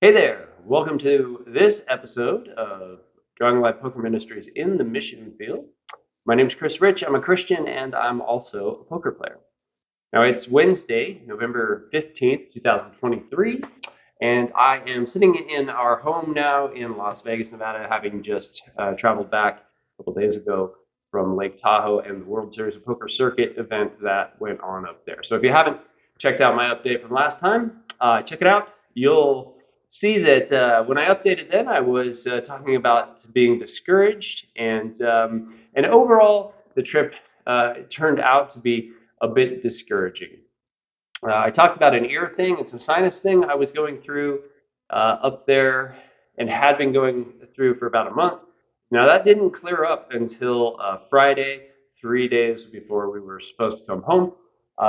Hey there, welcome to this episode of Drawing Life Poker Ministries in the Mission Field. My name is Chris Rich. I'm a Christian and I'm also a poker player. Now it's Wednesday, November 15th, 2023, and I am sitting in our home now in Las Vegas, Nevada, having just traveled back a couple days ago from Lake Tahoe and the World Series of Poker Circuit event that went on up there. So if you haven't checked out my update from last time, check it out. You'll see that when I updated then, I was talking about being discouraged, and overall, the trip turned out to be a bit discouraging. I talked about an ear thing and some sinus thing I was going through up there and had been going through for about a month. Now, that didn't clear up until Friday, 3 days before we were supposed to come home.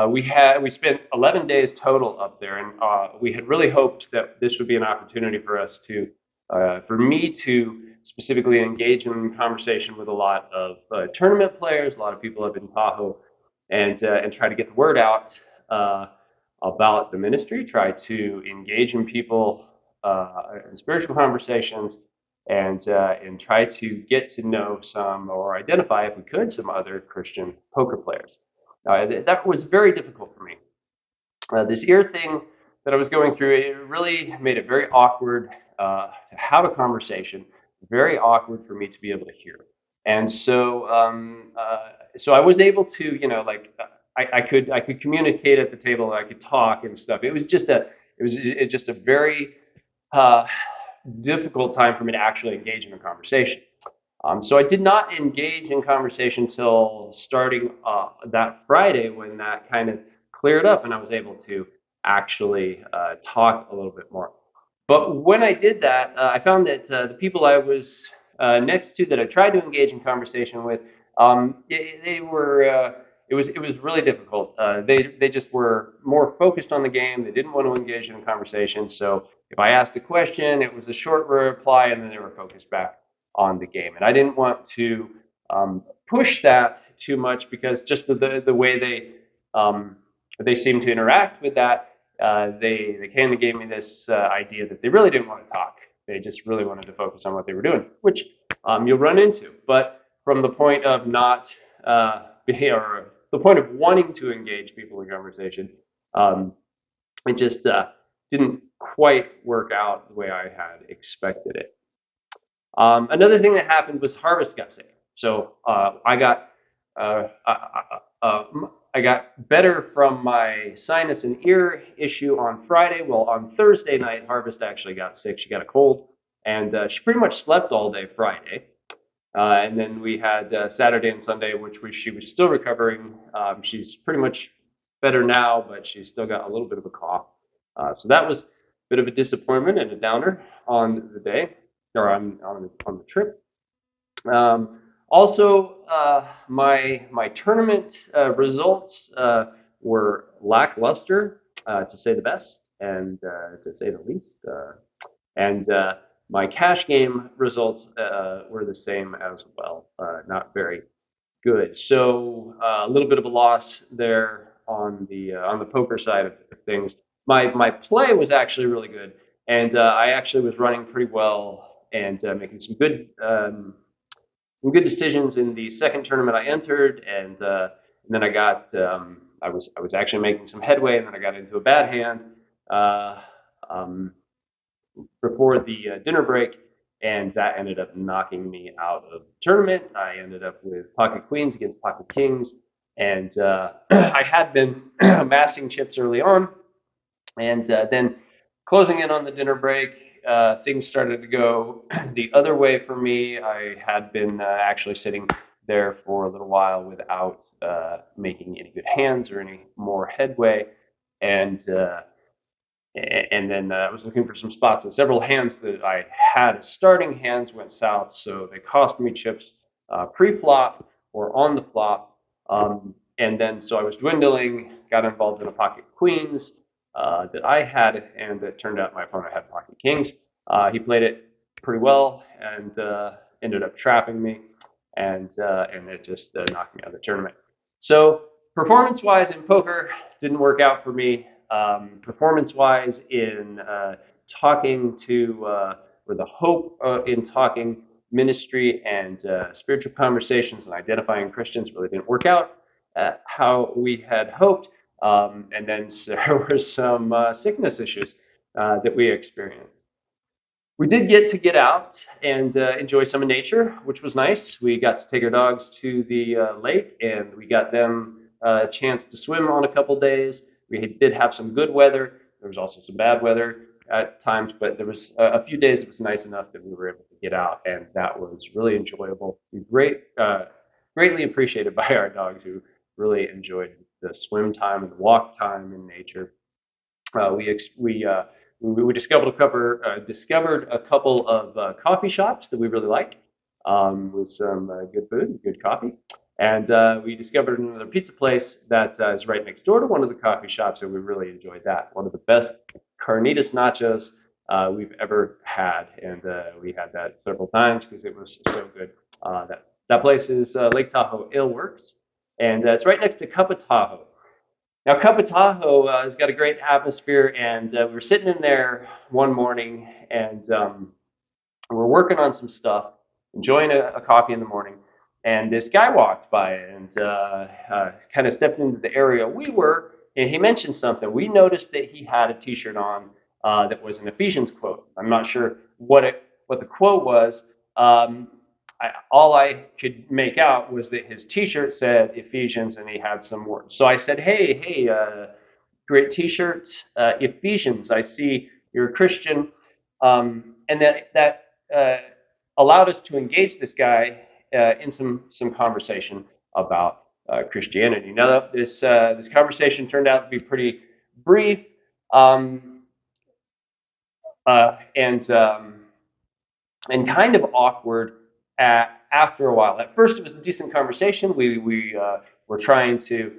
We spent 11 days total up there, and we had really hoped that this would be an opportunity for us to, for me to specifically engage in conversation with a lot of tournament players, a lot of people up in Tahoe, and try to get the word out about the ministry, try to engage in people in spiritual conversations, and try to get to know some or identify, if we could, some other Christian poker players. That was very difficult for me. This ear thing that I was going through, it really made it very awkward to have a conversation, very awkward for me to be able to hear. And so I was able to, I could communicate at the table, I could talk and stuff. It was just a very uh, difficult time for me to actually engage in a conversation. So I did not engage in conversation till starting that Friday when that kind of cleared up and I was able to actually talk a little bit more. But when I did that, I found that the people I was next to that I tried to engage in conversation with, they were. It was really difficult. They just were more focused on the game. They didn't want to engage in a conversation. So if I asked a question, it was a short reply, and then they were focused back on the game. And I didn't want to push that too much because just the way they seemed to interact with that, they kind of gave me this idea that they really didn't want to talk. They just really wanted to focus on what they were doing, which you'll run into. But from the point of not, or the point of wanting to engage people in conversation, it just didn't quite work out the way I had expected it. Another thing that happened was Harvest got sick. So I got better from my sinus and ear issue on Friday. Well, on Thursday night, Harvest actually got sick. She got a cold, and she pretty much slept all day Friday. And then we had Saturday and Sunday, she was still recovering. She's pretty much better now, but she's still got a little bit of a cough. So that was a bit of a disappointment and a downer on the day, or on the trip. Also, my tournament results were lackluster, to say the best, and to say the least. And my cash game results were the same as well, not very good. So a little bit of a loss there on the poker side of things. My play was actually really good, and I actually was running pretty well and making some good decisions in the second tournament I entered, and then I was actually making some headway, and then I got into a bad hand uh, um, before the dinner break, and that ended up knocking me out of the tournament. I ended up with pocket queens against pocket kings, and I had been amassing chips early on, and then closing in on the dinner break, things started to go the other way for me. I had been actually sitting there for a little while without making any good hands or any more headway, and and then I was looking for some spots, and several hands that I had as starting hands went south, so they cost me chips pre-flop or on the flop. And then so I was dwindling, got involved in a pocket queens that I had, and it turned out my opponent had pocket kings. He played it pretty well and ended up trapping me, and it just knocked me out of the tournament. So performance-wise in poker, didn't work out for me. Performance-wise in talking to, or the hope in talking ministry and spiritual conversations and identifying Christians really didn't work out how we had hoped. And then there were some sickness issues that we experienced. We did get out and enjoy some of nature, which was nice. We got to take our dogs to the lake, and we got them a chance to swim on a couple days. We did have some good weather. There was also some bad weather at times, but there was a few days it was nice enough that we were able to get out, and that was really enjoyable. Greatly appreciated by our dogs, who really enjoyed the swim time and the walk time in nature. We discovered a couple of coffee shops that we really liked, with some good food and good coffee. And we discovered another pizza place that is right next door to one of the coffee shops, and we really enjoyed that. One of the best carnitas nachos we've ever had, and we had that several times because it was so good. That place is Lake Tahoe Ale Works, and it's right next to Cup of Tahoe. Now, Cup of Tahoe has got a great atmosphere, and we were sitting in there one morning, and we're working on some stuff, enjoying a coffee in the morning, and this guy walked by and kind of stepped into the area we were, and he mentioned something. We noticed that he had a T-shirt on that was an Ephesians quote. I'm not sure what the quote was. All I could make out was that his T-shirt said Ephesians, and he had some words. So I said, "Hey, great T-shirt, Ephesians. I see you're a Christian," and that allowed us to engage this guy in some conversation about Christianity. Now, this conversation turned out to be pretty brief, and kind of awkward after a while. At first, it was a decent conversation. We were trying to,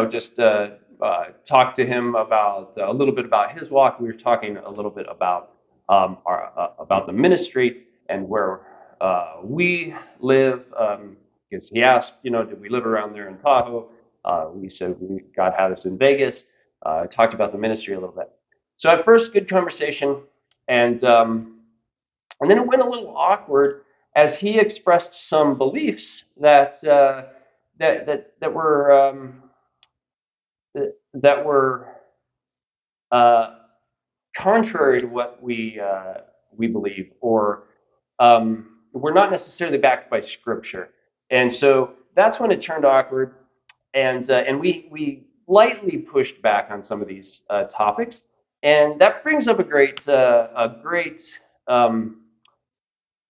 just talk to him about a little bit about his walk. We were talking a little bit about about the ministry and where we live. Because he asked, did we live around there in Tahoe? We said God had us in Vegas. Talked about the ministry a little bit. So at first, good conversation, and then it went a little awkward as he expressed some beliefs that were contrary to what we believe, or were not necessarily backed by Scripture. And so that's when it turned awkward, and we lightly pushed back on some of these topics, and that brings up a great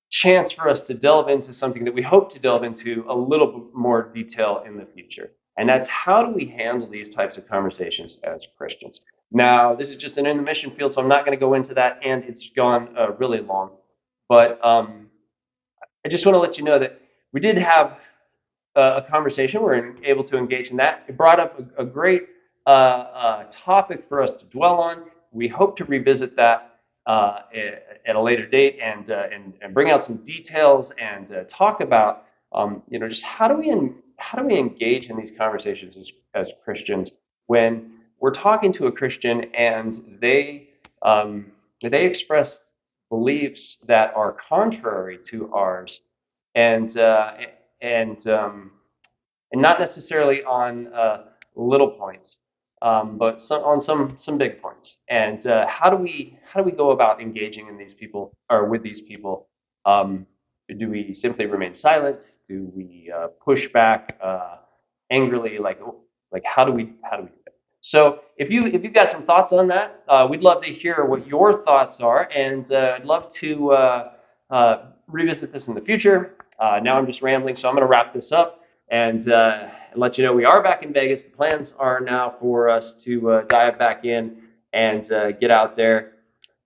chance for us to delve into something that we hope to delve into a little bit more detail in the future. And that's, how do we handle these types of conversations as Christians? Now, this is just an in the mission field, so I'm not going to go into that, and it's gone really long. But I just want to let you know that we did have a conversation. We're able to engage in that. It brought up a great topic for us to dwell on. We hope to revisit that at a later date, and bring out some details, and talk about just how do we engage in these conversations as Christians when we're talking to a Christian and they express beliefs that are contrary to ours, and not necessarily on little points, but on some big points. And how do we go about engaging in these people, or with these people? Do we simply remain silent? Do we push back angrily? Like how do we do that? So if you've got some thoughts on that, we'd love to hear what your thoughts are, and I'd love to revisit this in the future. Now I'm just rambling, so I'm going to wrap this up and let you know we are back in Vegas. The plans are now for us to dive back in and get out there.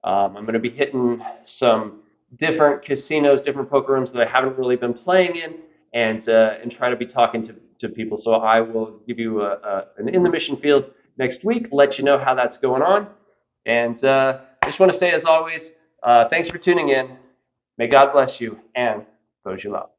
I'm going to be hitting some different casinos, different poker rooms that I haven't really been playing in, and try to be talking to people. So I will give you an in the mission field next week, let you know how that's going on. And I just want to say, as always, thanks for tuning in. May God bless you, and those you love.